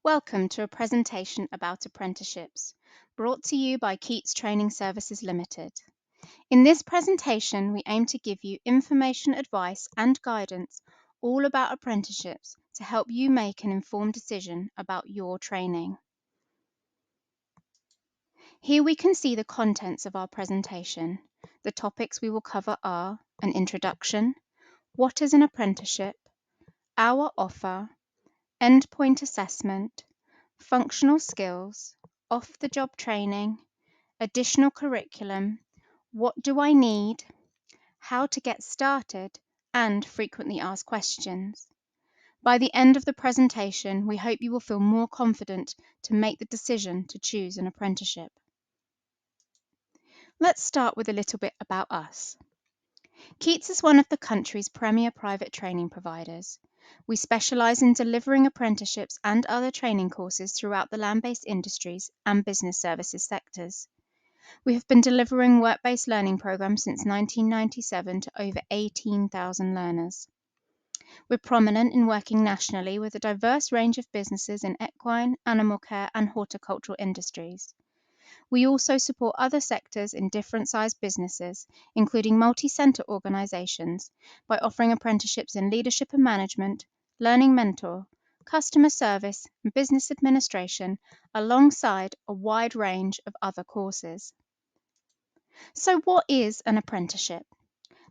Welcome to a presentation about apprenticeships, brought to you by KEITS Training Services Limited. In this presentation, we aim to give you information, advice and guidance all about apprenticeships to help you make an informed decision about your training. Here we can see the contents of our presentation. The topics we will cover are an introduction, what is an apprenticeship, our offer, endpoint assessment, functional skills, off-the-job training, additional curriculum, what do I need, how to get started, and frequently asked questions. By the end of the presentation, we hope you will feel more confident to make the decision to choose an apprenticeship. Let's start with a little bit about us. KEITS is one of the country's premier private training providers. We specialise in delivering apprenticeships and other training courses throughout the land-based industries and business services sectors. We have been delivering work-based learning programs since 1997 to over 18,000 learners. We're prominent in working nationally with a diverse range of businesses in equine, animal care and horticultural industries. We also support other sectors in different sized businesses, including multi-centre organisations, by offering apprenticeships in leadership and management, learning mentor, customer service, and business administration, alongside a wide range of other courses. So what is an apprenticeship?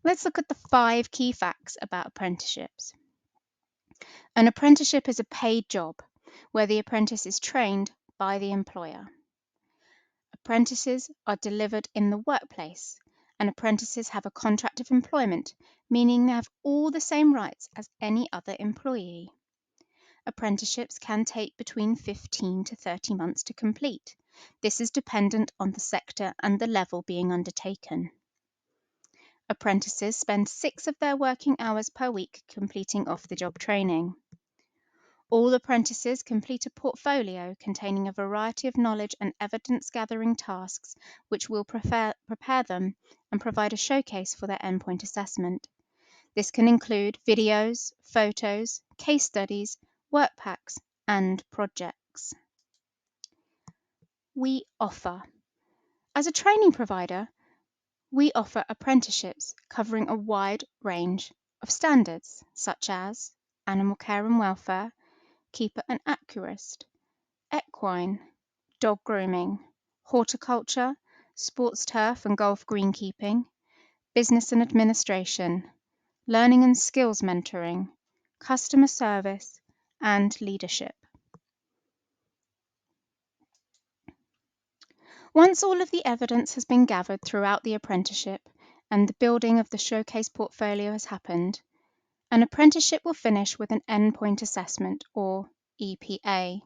Let's look at the 5 key facts about apprenticeships. An apprenticeship is a paid job where the apprentice is trained by the employer. Apprentices are delivered in the workplace, and apprentices have a contract of employment, meaning they have all the same rights as any other employee. Apprenticeships can take between 15 to 30 months to complete. This is dependent on the sector and the level being undertaken. Apprentices spend 6 of their working hours per week completing off-the-job training. All apprentices complete a portfolio containing a variety of knowledge and evidence-gathering tasks which will prepare them and provide a showcase for their endpoint assessment. This can include videos, photos, case studies, work packs, and projects. We offer. As a training provider, we offer apprenticeships covering a wide range of standards such as animal care and welfare, keeper and accurist, equine, dog grooming, horticulture, sports turf and golf greenkeeping, business and administration, learning and skills mentoring, customer service, and leadership. Once all of the evidence has been gathered throughout the apprenticeship and the building of the showcase portfolio has happened, an apprenticeship will finish with an endpoint assessment, or EPA,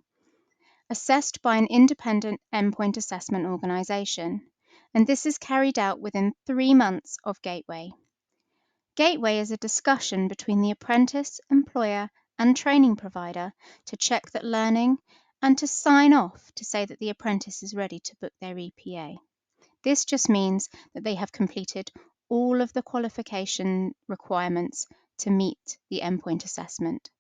assessed by an independent endpoint assessment organisation, and this is carried out within 3 months of Gateway. Gateway is a discussion between the apprentice, employer, and training provider to check that learning and to sign off to say that the apprentice is ready to book their EPA. This just means that they have completed all of the qualification requirements to meet the endpoint assessment.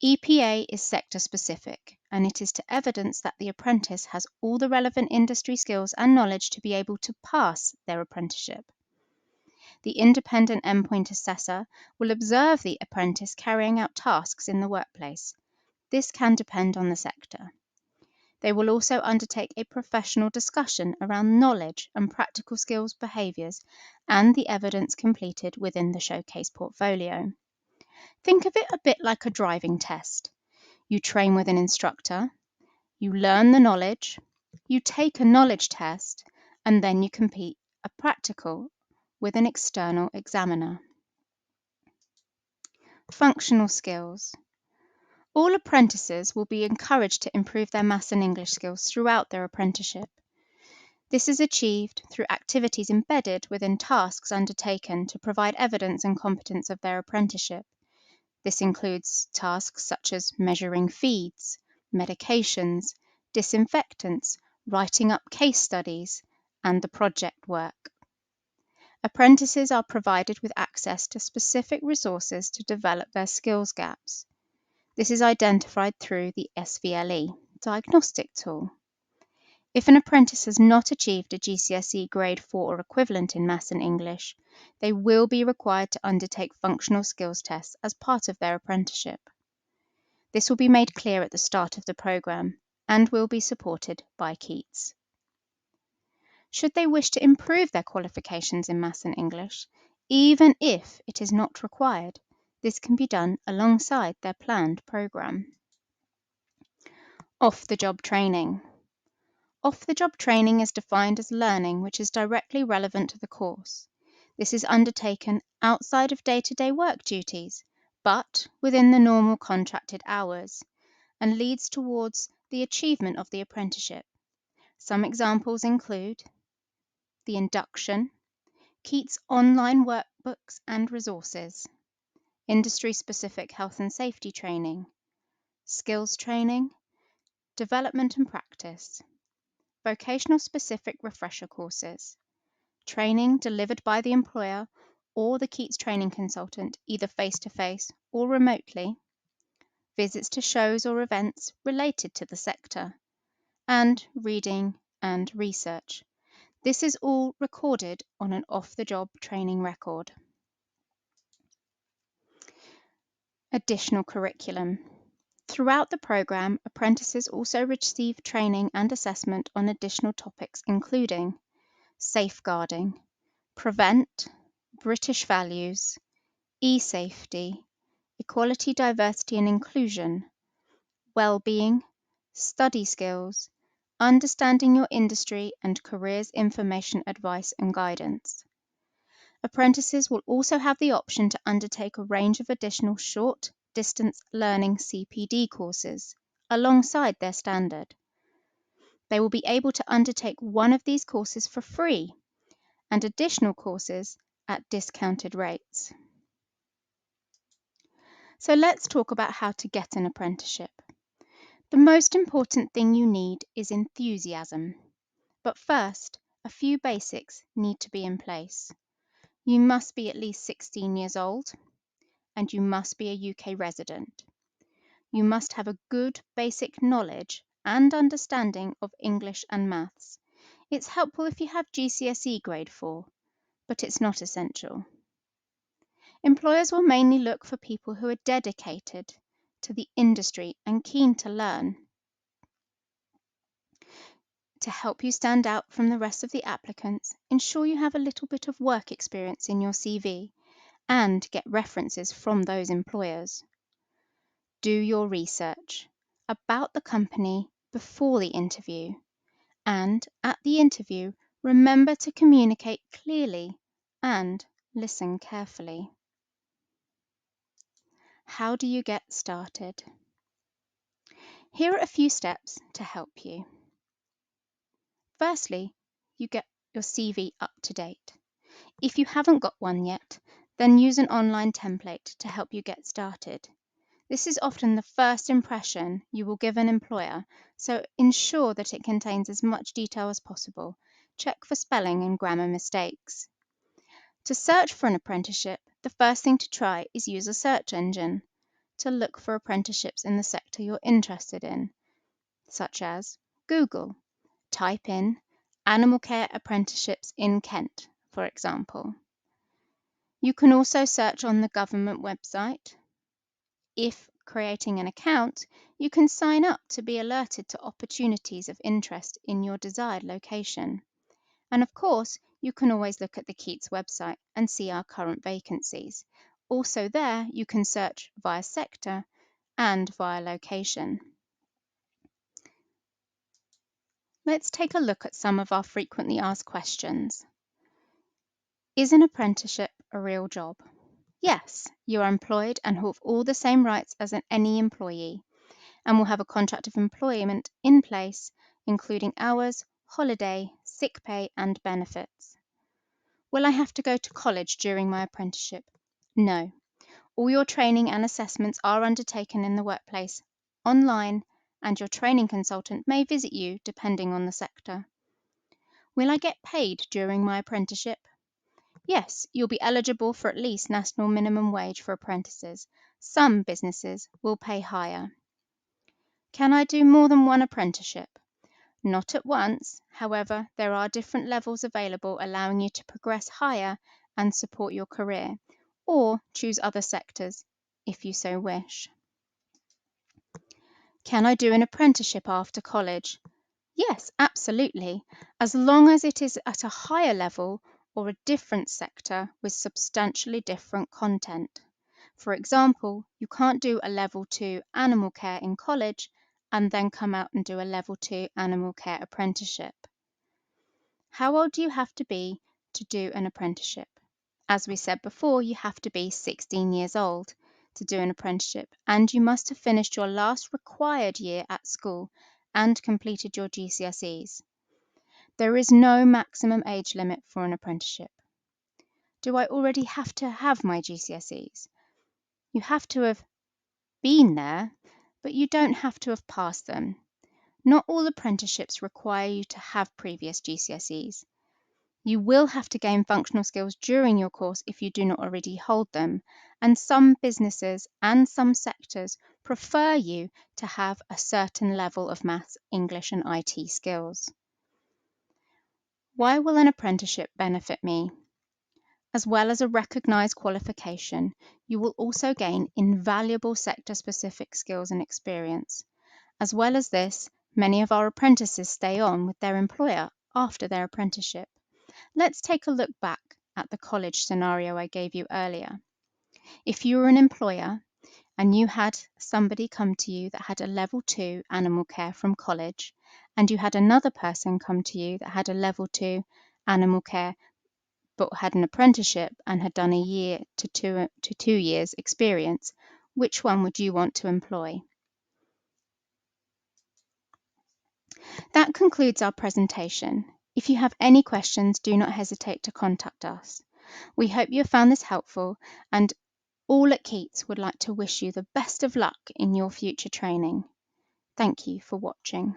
EPA is sector specific, and it is to evidence that the apprentice has all the relevant industry skills and knowledge to be able to pass their apprenticeship. The independent endpoint assessor will observe the apprentice carrying out tasks in the workplace. This can depend on the sector. They will also undertake a professional discussion around knowledge and practical skills behaviours and the evidence completed within the showcase portfolio. Think of it a bit like a driving test. You train with an instructor, you learn the knowledge, you take a knowledge test, and then you complete a practical with an external examiner. Functional skills. All apprentices will be encouraged to improve their maths and English skills throughout their apprenticeship. This is achieved through activities embedded within tasks undertaken to provide evidence and competence of their apprenticeship. This includes tasks such as measuring feeds, medications, disinfectants, writing up case studies, and the project work. Apprentices are provided with access to specific resources to develop their skills gaps. This is identified through the SVLE diagnostic tool. If an apprentice has not achieved a GCSE grade 4 or equivalent in Maths and English, they will be required to undertake functional skills tests as part of their apprenticeship. This will be made clear at the start of the programme and will be supported by KEITS. Should they wish to improve their qualifications in Maths and English, even if it is not required, this can be done alongside their planned programme. Off-the-job training. Off-the-job training is defined as learning which is directly relevant to the course. This is undertaken outside of day-to-day work duties, but within the normal contracted hours, and leads towards the achievement of the apprenticeship. Some examples include the induction, KEITS online workbooks and resources, industry-specific health and safety training, skills training, development and practice, vocational specific refresher courses, training delivered by the employer or the KEITS training consultant either face-to-face or remotely, visits to shows or events related to the sector, and reading and research. This is all recorded on an off-the-job training record. Additional curriculum. Throughout the programme, apprentices also receive training and assessment on additional topics including safeguarding, prevent, British values, e-safety, equality, diversity and inclusion, well-being, study skills, understanding your industry and careers information advice and guidance. Apprentices will also have the option to undertake a range of additional short distance learning CPD courses alongside their standard. They will be able to undertake one of these courses for free and additional courses at discounted rates. So let's talk about how to get an apprenticeship. The most important thing you need is enthusiasm. But first, a few basics need to be in place. You must be at least 16 years old and you must be a UK resident. You must have a good basic knowledge and understanding of English and Maths. It's helpful if you have GCSE grade 4, but it's not essential. Employers will mainly look for people who are dedicated to the industry and keen to learn. To help you stand out from the rest of the applicants, ensure you have a little bit of work experience in your CV and get references from those employers. Do your research about the company before the interview, and at the interview, remember to communicate clearly and listen carefully. How do you get started? Here are a few steps to help you. Firstly, you get your CV up to date. If you haven't got one yet, then use an online template to help you get started. This is often the first impression you will give an employer, so ensure that it contains as much detail as possible. Check for spelling and grammar mistakes. To search for an apprenticeship, the first thing to try is use a search engine to look for apprenticeships in the sector you're interested in, such as Google. Type in animal care apprenticeships in Kent, for example. You can also search on the government website. If creating an account, you can sign up to be alerted to opportunities of interest in your desired location. And of course, you can always look at the KEITS website and see our current vacancies. Also there, you can search via sector and via location. Let's take a look at some of our frequently asked questions. Is an apprenticeship a real job? Yes, you are employed and have all the same rights as any employee, and will have a contract of employment in place, including hours, holiday, sick pay, and benefits. Will I have to go to college during my apprenticeship? No. All your training and assessments are undertaken in the workplace, online, and your training consultant may visit you depending on the sector. Will I get paid during my apprenticeship? Yes, you'll be eligible for at least national minimum wage for apprentices, Some businesses will pay higher. Can I do more than one apprenticeship? Not at once. However, there are different levels available allowing you to progress higher and support your career, or choose other sectors if you so wish. Can I do an apprenticeship after college? Yes, absolutely, as long as it is at a higher level or a different sector with substantially different content. For example, you can't do a level 2 animal care in college and then come out and do a level 2 animal care apprenticeship. How old do you have to be to do an apprenticeship? As we said before, you have to be 16 years old to do an apprenticeship, and you must have finished your last required year at school and completed your GCSEs. There is no maximum age limit for an apprenticeship. Do I already have to have my GCSEs? You have to have been there, but you don't have to have passed them. Not all apprenticeships require you to have previous GCSEs. You will have to gain functional skills during your course if you do not already hold them, and some businesses and some sectors prefer you to have a certain level of maths, English, and IT skills. Why will an apprenticeship benefit me? As well as a recognised qualification, you will also gain invaluable sector-specific skills and experience. As well as this, many of our apprentices stay on with their employer after their apprenticeship. Let's take a look back at the college scenario I gave you earlier. If you were an employer and you had somebody come to you that had a level 2 animal care from college, and you had another person come to you that had a level 2 animal care but had an apprenticeship and had done a year to 2 years experience, which one would you want to employ? That concludes our presentation. If you have any questions, do not hesitate to contact us. We hope you have found this helpful, and all at KEITS would like to wish you the best of luck in your future training. Thank you for watching.